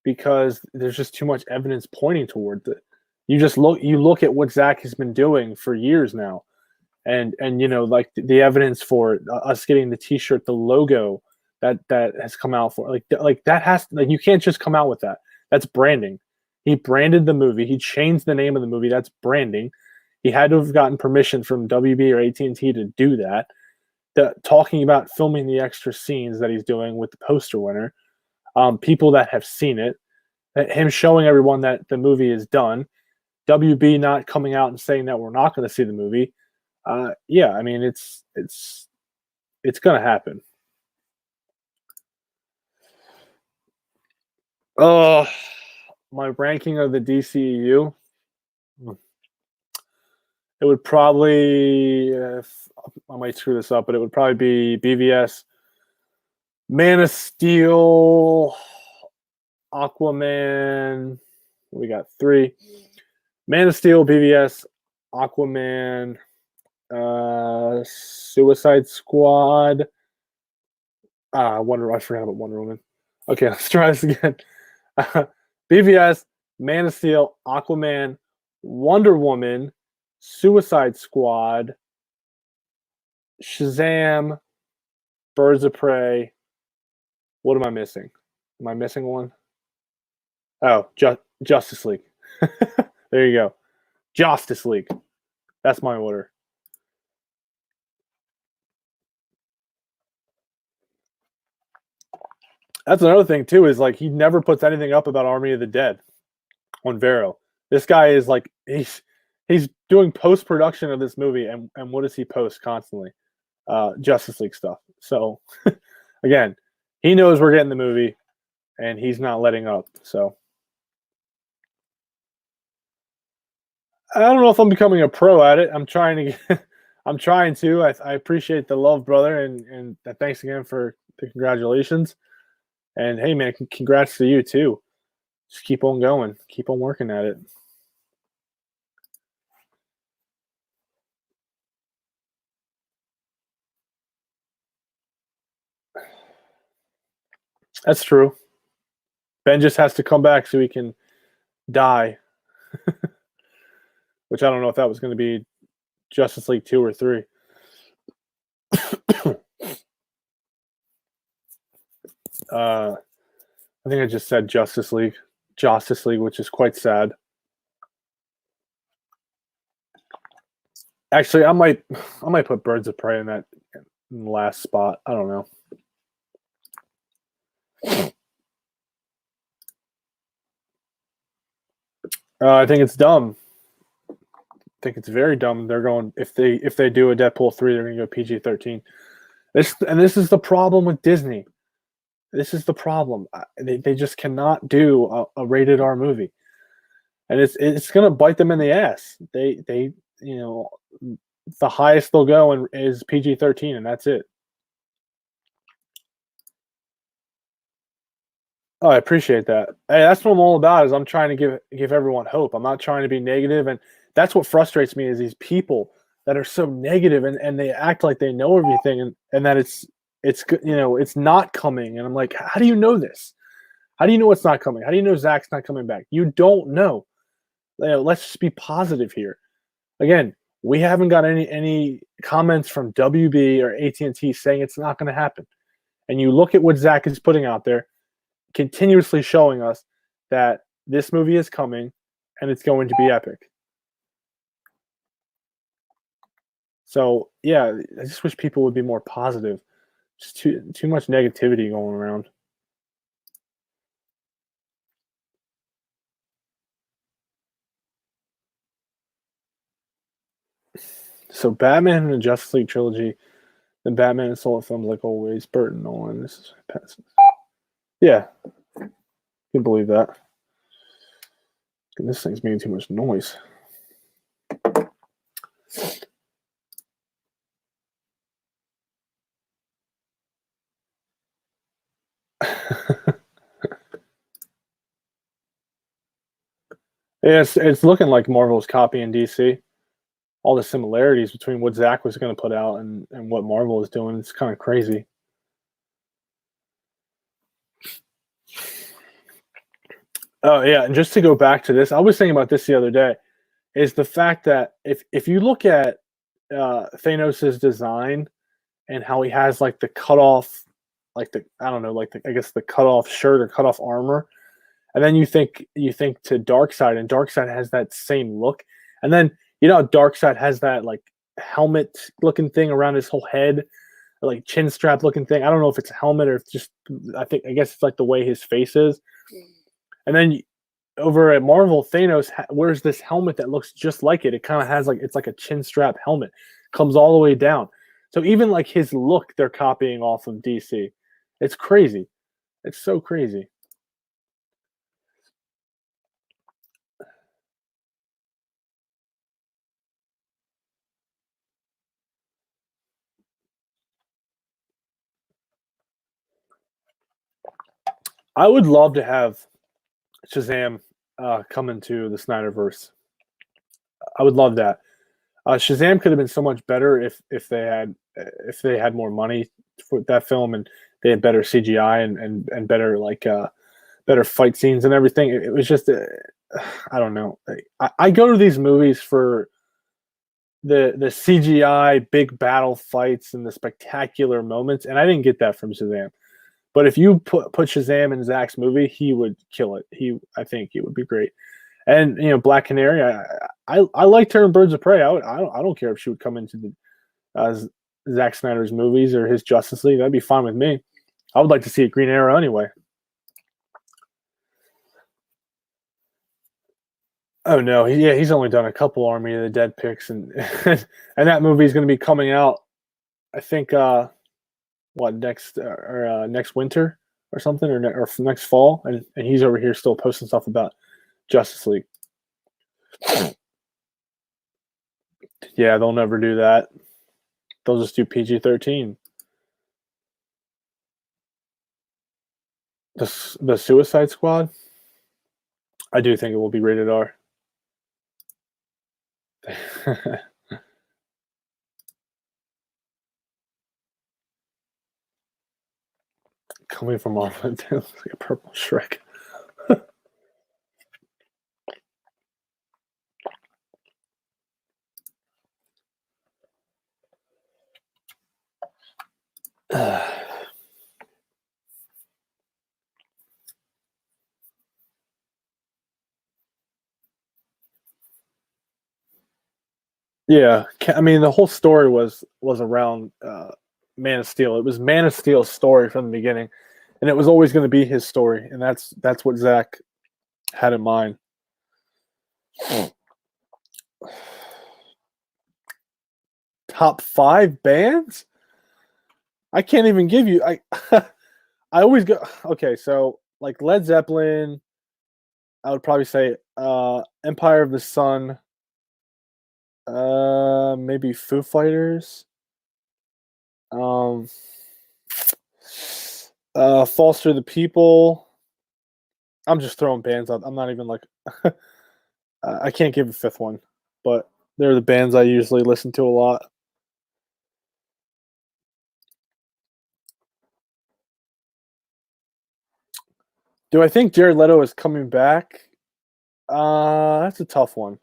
because there's just too much evidence pointing towards it. You look at what Zach has been doing for years now, and like the evidence for us getting the T-shirt, the logo that has come out for like that has like you can't just come out with that. That's branding. He branded the movie. He changed the name of the movie. That's branding. He had to have gotten permission from WB or AT&T to do that. Talking about filming the extra scenes that he's doing with the poster winner, people that have seen it, him showing everyone that the movie is done, WB not coming out and saying that we're not going to see the movie. Yeah, I mean it's going to happen. Oh, my ranking of the DCEU, it would probably I might screw this up, but it would probably be BVS, Man of Steel, Aquaman. We got three: Man of Steel, BVS, Aquaman, Suicide Squad, I forgot about Wonder Woman. Okay, let's try this again. BVS, Man of Steel, Aquaman, Wonder Woman, Suicide Squad, Shazam, Birds of Prey. What am I missing? Am I missing one? Oh, Justice League. There you go. Justice League. That's my order. That's another thing too. Is like he never puts anything up about Army of the Dead on Vero. This guy is like he's doing post production of this movie, and what does he post constantly? Justice League stuff. So again, he knows we're getting the movie, and he's not letting up. So I don't know if I'm becoming a pro at it. I'm trying to get, I'm trying to. I appreciate the love, brother, and thanks again for the congratulations. And hey, man, congrats to you too. Just keep on going, keep on working at it. That's true. Ben just has to come back so he can die, which I don't know if that was going to be Justice League 2 or 3. I think I just said Justice League, which is quite sad. Actually, I might put Birds of Prey in that in the last spot. I don't know. I think it's dumb. I think it's very dumb. They're going if they do a Deadpool 3, they're going to go PG-13. This is the problem with Disney. This is the problem. They just cannot do a rated R movie, and it's going to bite them in the ass. They you know the highest they'll go is PG-13, and that's it. Oh, I appreciate that. Hey, that's what I'm all about. Is I'm trying to give everyone hope. I'm not trying to be negative, and that's what frustrates me is these people that are so negative and they act like they know everything and that it's it's not coming. And I'm like, how do you know this? How do you know it's not coming? How do you know Zach's not coming back? You don't know. Let's just be positive here. Again, we haven't got any comments from WB or AT&T saying it's not going to happen. And you look at what Zach is putting out there, continuously showing us that this movie is coming and it's going to be epic. So yeah, I just wish people would be more positive. Just too much negativity going around. So Batman and the Justice League trilogy, then Batman and solo films like always. Burton Nolan. This is yeah, I can believe that. This thing's making too much noise. Yeah, it's looking like Marvel's copying DC. All the similarities between what Zach was going to put out and what Marvel is doing. It's kind of crazy. Oh yeah, and just to go back to this, I was thinking about this the other day. Is the fact that if you look at Thanos's design and how he has like the cut off, like the I don't know, like I guess the cut off shirt or cut off armor, and then you think to Darkseid, and Darkseid has that same look, and then Darkseid has that like helmet looking thing around his whole head, like chin strap looking thing. I don't know if it's a helmet or if just I guess it's like the way his face is. And then over at Marvel, Thanos wears this helmet that looks just like it. It kind of has it's like a chin strap helmet, comes all the way down. So even like his look, they're copying off of DC. It's crazy. It's so crazy. I would love to have Shazam come into the Snyderverse. I would love that. Shazam could have been so much better if they had more money for that film and they had better CGI and better better fight scenes and everything. It was just I don't know. I go to these movies for the CGI big battle fights and the spectacular moments, and I didn't get that from Shazam. But if you put Shazam in Zach's movie, he would kill it. I think he would be great. And Black Canary, I liked her in Birds of Prey. I don't care if she would come into the Zack Snyder's movies or his Justice League. That'd be fine with me. I would like to see a Green Arrow anyway. Oh no, he's only done a couple Army of the Dead picks, and and that movie is going to be coming out. I think what next winter or something, or next fall, and he's over here still posting stuff about Justice League. Yeah, they'll never do that. They'll just do PG-13. The Suicide Squad. I do think it will be rated R. Coming from off it looks like a purple Shrek. Yeah, I mean the whole story was around Man of Steel. It was Man of Steel's story from the beginning, and it was always going to be his story, and that's what Zach had in mind. Top 5 bands? I can't even give you. I I always go okay. So like Led Zeppelin, I would probably say Empire of the Sun. Maybe Foo Fighters. Um, Foster the People. I'm just throwing bands out. I'm not even like I can't give a fifth one, but they're the bands I usually listen to a lot. Do I think Jared Leto is coming back? That's a tough one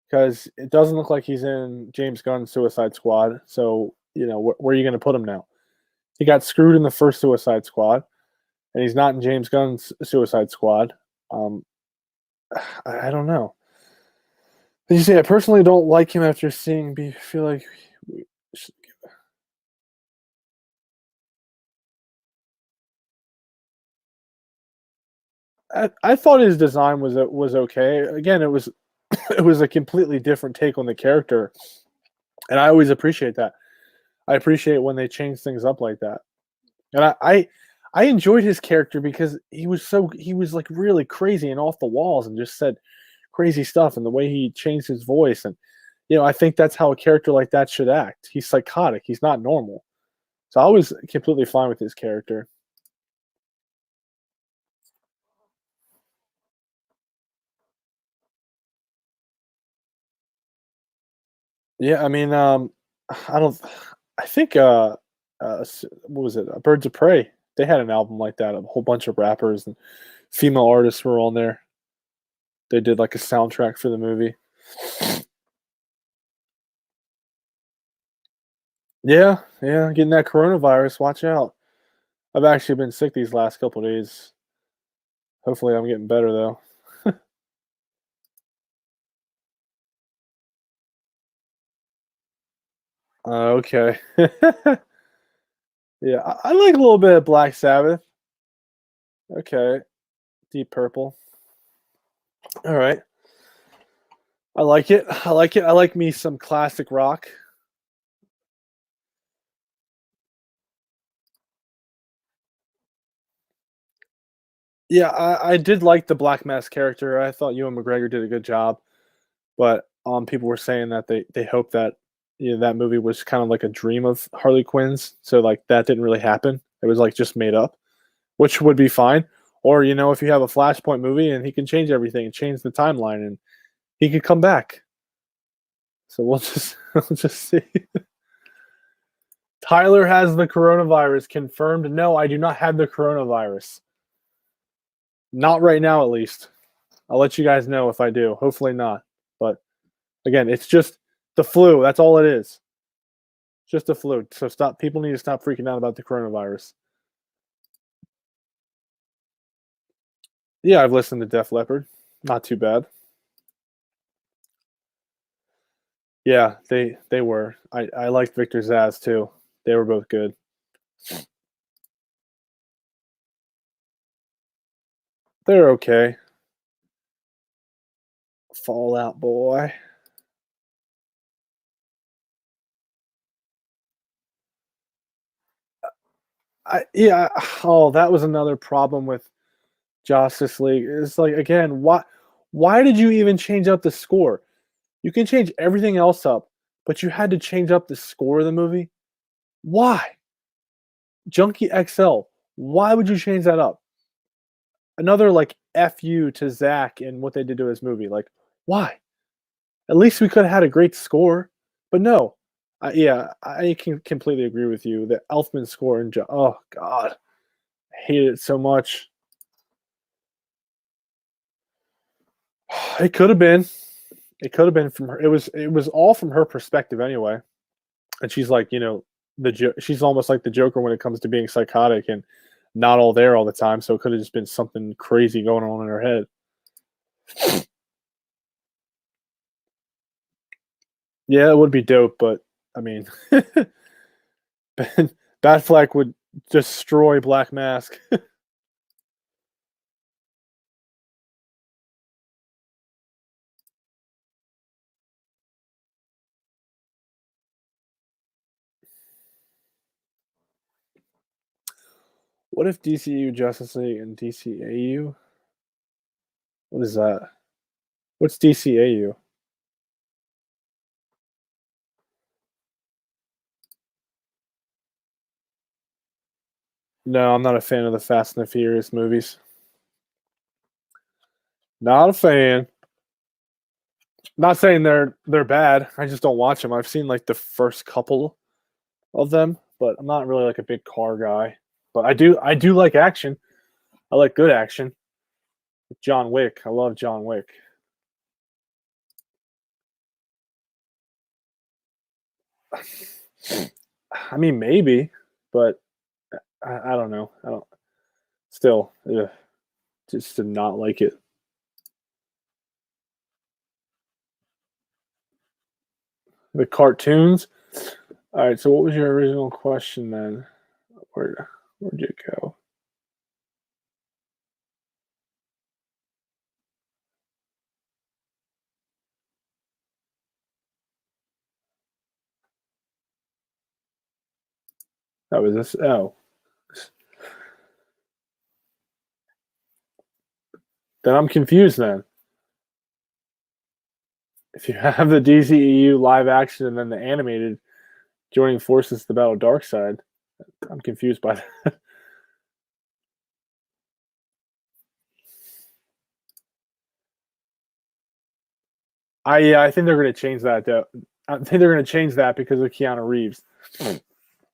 because it doesn't look like he's in James Gunn's Suicide Squad. So where are you going to put him now? He got screwed in the first Suicide Squad, and he's not in James Gunn's Suicide Squad. I don't know. Did you say I personally don't like him after seeing? Feel like we should I thought his design was okay. Again, it was it was a completely different take on the character, and I always appreciate that. I appreciate when they change things up like that, and I enjoyed his character because he was like really crazy and off the walls and just said crazy stuff, and the way he changed his voice, and I think that's how a character like that should act. He's psychotic. He's not normal. So I was completely fine with his character. Yeah, I mean, I don't. I think what was it? Birds of Prey. They had an album like that. A whole bunch of rappers and female artists were on there. They did like a soundtrack for the movie. Yeah, yeah, getting that coronavirus. Watch out. I've actually been sick these last couple days. Hopefully, I'm getting better though. Okay. Yeah, I like a little bit of Black Sabbath. Okay, Deep Purple. All right, I like it. I like it. I like me some classic rock. Yeah, I did like the Black Mass character. I thought Ewan McGregor did a good job, but people were saying that they hope that that movie was kind of like a dream of Harley Quinn's, so like that didn't really happen. It was like just made up, which would be fine. Or if you have a Flashpoint movie and he can change everything and change the timeline and he could come back. So we'll just we'll just see. Tyler has the coronavirus confirmed. No, I do not have the coronavirus. Not right now, at least. I'll let you guys know if I do. Hopefully not. But again, it's just the flu. That's all it is. Just the flu. So stop. People need to stop freaking out about the coronavirus. Yeah, I've listened to Def Leppard. Not too bad. Yeah, they were. I liked Victor Zaz too. They were both good. They're okay. Fallout Boy. Yeah. Oh, that was another problem with Justice League. It's like again, why did you even change up the score? You can change everything else up, but you had to change up the score of the movie. Why? Junkie XL. Why would you change that up? Another like fu to Zach and what they did to his movie. Like, why? At least we could have had a great score, but no. Yeah, I can completely agree with you. The Elfman score and oh god, I hated it so much. It could have been. It could have been from her. It was all from her perspective anyway. And she's like, she's almost like the Joker when it comes to being psychotic and not all there all the time. So it could have just been something crazy going on in her head. Yeah, it would be dope, but I mean, Batfleck would destroy Black Mask. What if DCEU Justice League and DCAU? What is that? What's DCAU? No, I'm not a fan of the Fast and the Furious movies. Not a fan. Not saying they're bad. I just don't watch them. I've seen like the first couple of them, but I'm not really like a big car guy. But I do like action. I like good action. John Wick. I love John Wick. I mean, maybe, but I don't know. I don't. Still, ugh, just did not like it. The cartoons. All right. So, what was your original question then? Where'd you go? That was this. Oh, then I'm confused. Then if you have the DCEU live action and then the animated joining forces to battle Darkseid, I'm confused by that. I think they're going to change that though. I think they're going to change that because of Keanu Reeves.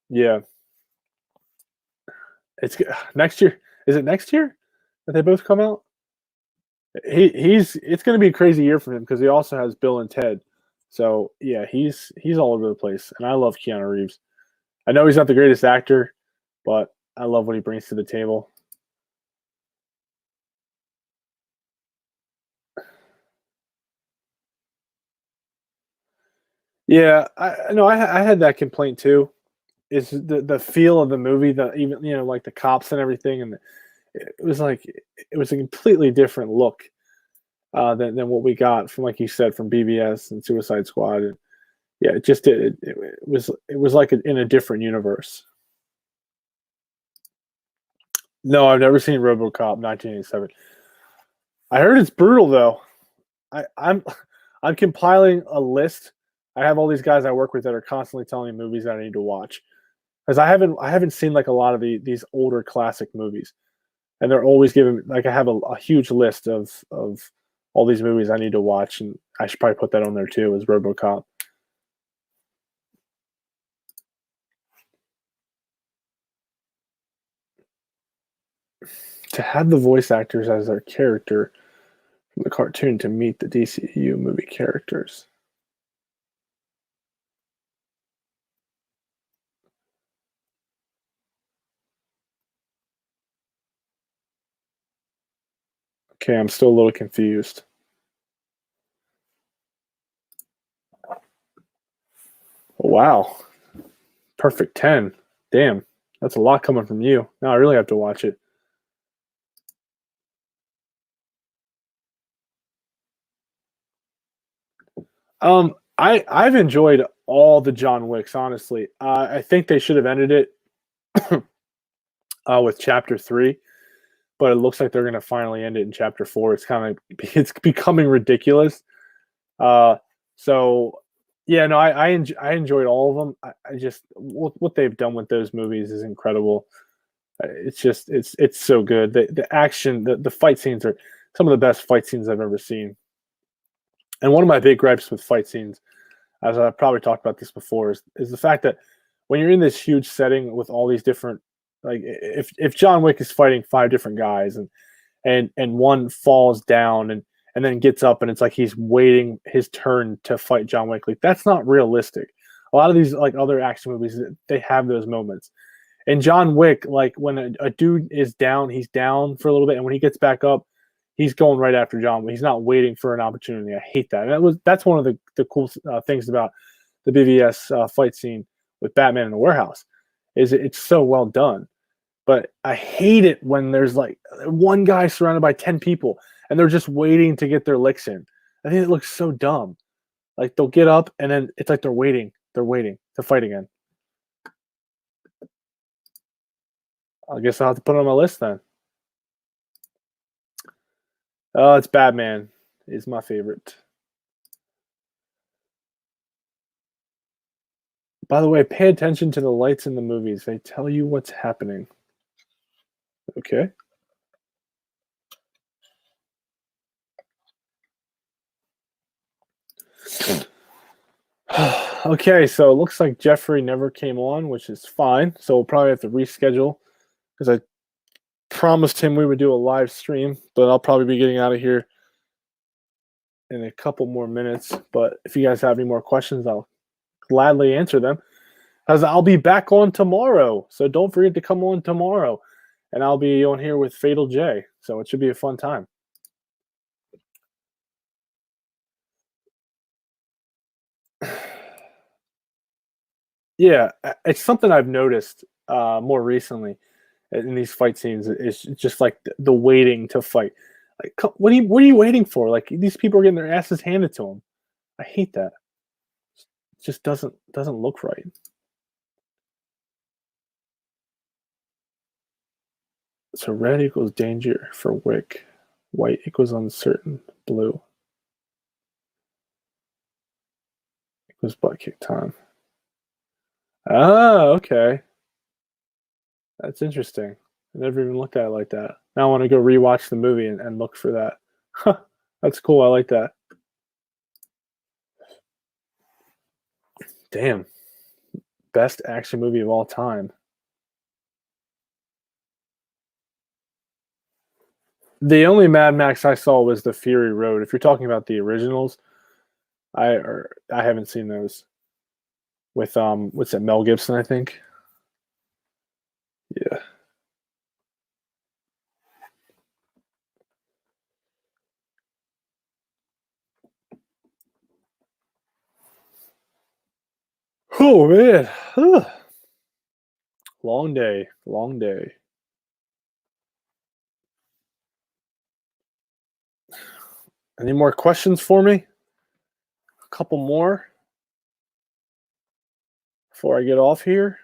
Yeah, it's next year. Is it next year that they both come out? He's it's going to be a crazy year for him because he also has Bill and Ted. So yeah, he's all over the place, and I love Keanu Reeves. I know he's not the greatest actor, but I love what he brings to the table. Yeah, I know. I had that complaint too. Is the feel of the movie, the even like the cops and everything, and it was like it was a completely different look than what we got from, like you said, from BBS and Suicide Squad. And yeah, it was like in a different universe. No, I've never seen RoboCop 1987. I heard it's brutal though. I'm I'm compiling a list. I have all these guys I work with that are constantly telling me movies that I need to watch because I haven't seen like a lot of these older classic movies, and they're always giving like I have a huge list of all these movies I need to watch, and I should probably put that on there too as RoboCop. To have the voice actors as their character from the cartoon to meet the DCEU movie characters. Okay, I'm still a little confused. Wow. Perfect 10. Damn. That's a lot coming from you. Now I really have to watch it. I've enjoyed all the John Wicks, honestly. I think they should have ended it with chapter 3, but it looks like they're going to finally end it in chapter 4. It's kind of it's becoming ridiculous. Uh, so yeah, no, I enjoyed all of them. I just what they've done with those movies is incredible. It's just it's so good. The action, the fight scenes are some of the best fight scenes I've ever seen. And one of my big gripes with fight scenes, as I've probably talked about this before, is the fact that when you're in this huge setting with all these different, like if John Wick is fighting 5 different guys and one falls down and then gets up and it's like he's waiting his turn to fight John Wick, like that's not realistic. A lot of these like other action movies, they have those moments. And John Wick, like when a dude is down, he's down for a little bit, and when he gets back up, he's going right after John Wick. He's not waiting for an opportunity. I hate that. And that's one of the cool things about the BVS fight scene with Batman in the warehouse, is it's so well done. But I hate it when there's like one guy surrounded by 10 people and they're just waiting to get their licks in. I think it looks so dumb. Like they'll get up and then it's like they're waiting. They're waiting to fight again. I guess I'll have to put it on my list then. It's Batman. Is my favorite. By the way, pay attention to the lights in the movies. They tell you what's happening. Okay. Okay, so it looks like Jeffrey never came on, which is fine. So we'll probably have to reschedule because I promised him we would do a live stream, but I'll probably be getting out of here in a couple more minutes. But if you guys have any more questions, I'll gladly answer them. As I'll be back on tomorrow. So don't forget to come on tomorrow. And I'll be on here with Fatal J. So it should be a fun time. Yeah, it's something I've noticed more recently in these fight scenes. It's just like the waiting to fight. Like, what are you waiting for? Like these people are getting their asses handed to them. I hate that. It just doesn't look right. So red equals danger for Wick. White equals uncertain. Blue equals butt kick time. Oh, okay. That's interesting. I never even looked at it like that. Now I want to go rewatch the movie and look for that. Huh, that's cool. I like that. Damn. Best action movie of all time. The only Mad Max I saw was the Fury Road. If you're talking about the originals, I haven't seen those. With what's that, Mel Gibson, I think. Yeah. Oh man. Long day. Long day. Any more questions for me? A couple more before I get off here.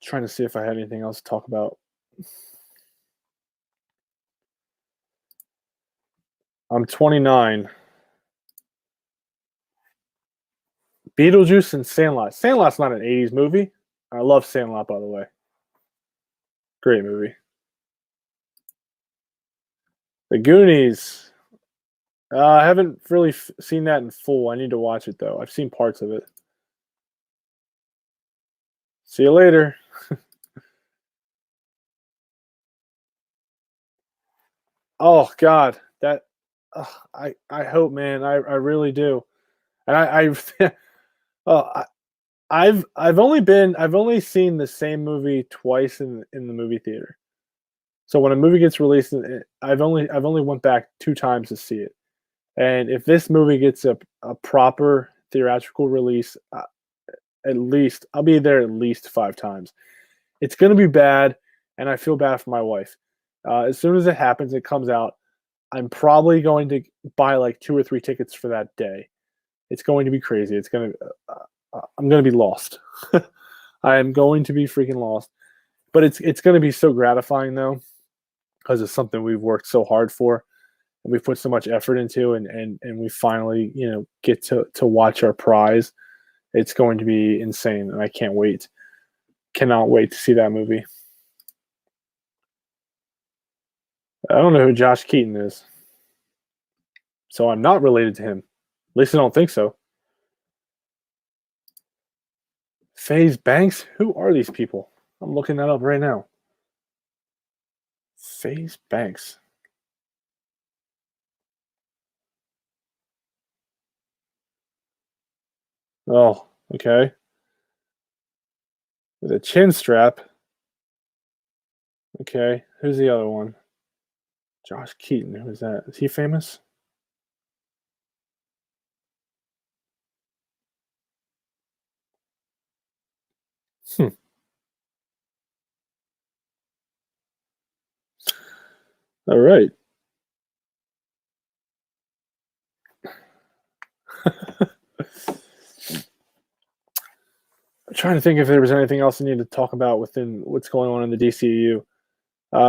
Trying to see if I had anything else to talk about. I'm 29. Beetlejuice and Sandlot. Sandlot's not an 80s movie. I love Sandlot, by the way. Great movie. The Goonies. I haven't really seen that in full. I need to watch it, though. I've seen parts of it. See you later. Oh God, that I hope, man. I really do. And oh, I've only seen the same movie twice in the movie theater. So when a movie gets released, I've only went back 2 times to see it. And if this movie gets a proper theatrical release, at least I'll be there at least 5 times. It's going to be bad, and I feel bad for my wife. As soon as it happens, it comes out. I'm probably going to buy like 2 or 3 tickets for that day. It's going to be crazy. It's going to. I'm going to be lost. I am going to be freaking lost. But it's going to be so gratifying though, because it's something we've worked so hard for, and we've put so much effort into, and we finally get to watch our prize. It's going to be insane, and I can't wait. Cannot wait to see that movie. I don't know who Josh Keaton is, so I'm not related to him. At least I don't think so. FaZe Banks? Who are these people? I'm looking that up right now. FaZe Banks. Oh, okay. With a chin strap. Okay. Who's the other one? Josh Keaton. Who's that? Is he famous? Hmm. All right. I'm trying to think if there was anything else I need to talk about within what's going on in the DCEU.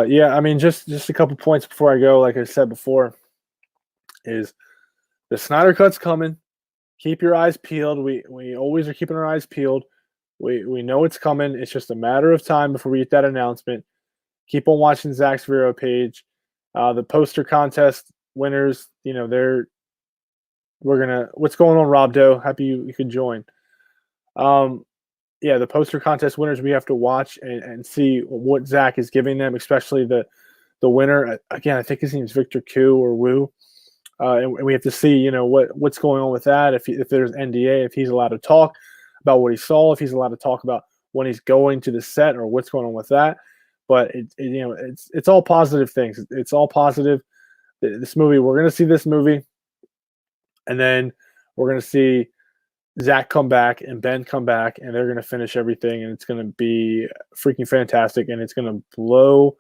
Yeah, I mean, just a couple points before I go. Like I said before, is the Snyder Cut's coming. Keep your eyes peeled. We always are keeping our eyes peeled. We know it's coming. It's just a matter of time before we get that announcement. Keep on watching Zach's Vero page. The poster contest winners, we're gonna. What's going on, Rob Doe? Happy you could join. Um, yeah, the poster contest winners we have to watch and see what Zach is giving them, especially the winner. Again, I think his name's Victor Koo or Wu. And we have to see, what's going on with that. If there's NDA, if he's allowed to talk about what he saw, if he's allowed to talk about when he's going to the set or what's going on with that. But it's all positive things. It's all positive. This movie, we're gonna see this movie, and then we're gonna see Zach come back and Ben come back, and they're gonna finish everything, and it's gonna be freaking fantastic, and it's gonna blow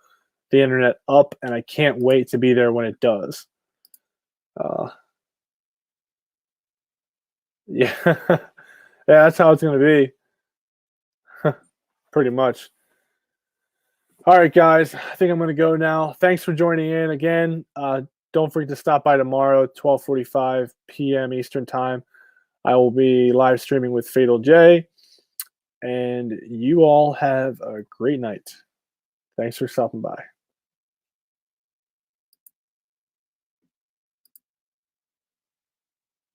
the internet up, and I can't wait to be there when it does. Uh, yeah, yeah, that's how it's gonna be, pretty much. All right, guys, I think I'm gonna go now. Thanks for joining in again. Don't forget to stop by tomorrow, 12:45 p.m. Eastern Time. I will be live streaming with Fatal J, and you all have a great night. Thanks for stopping by.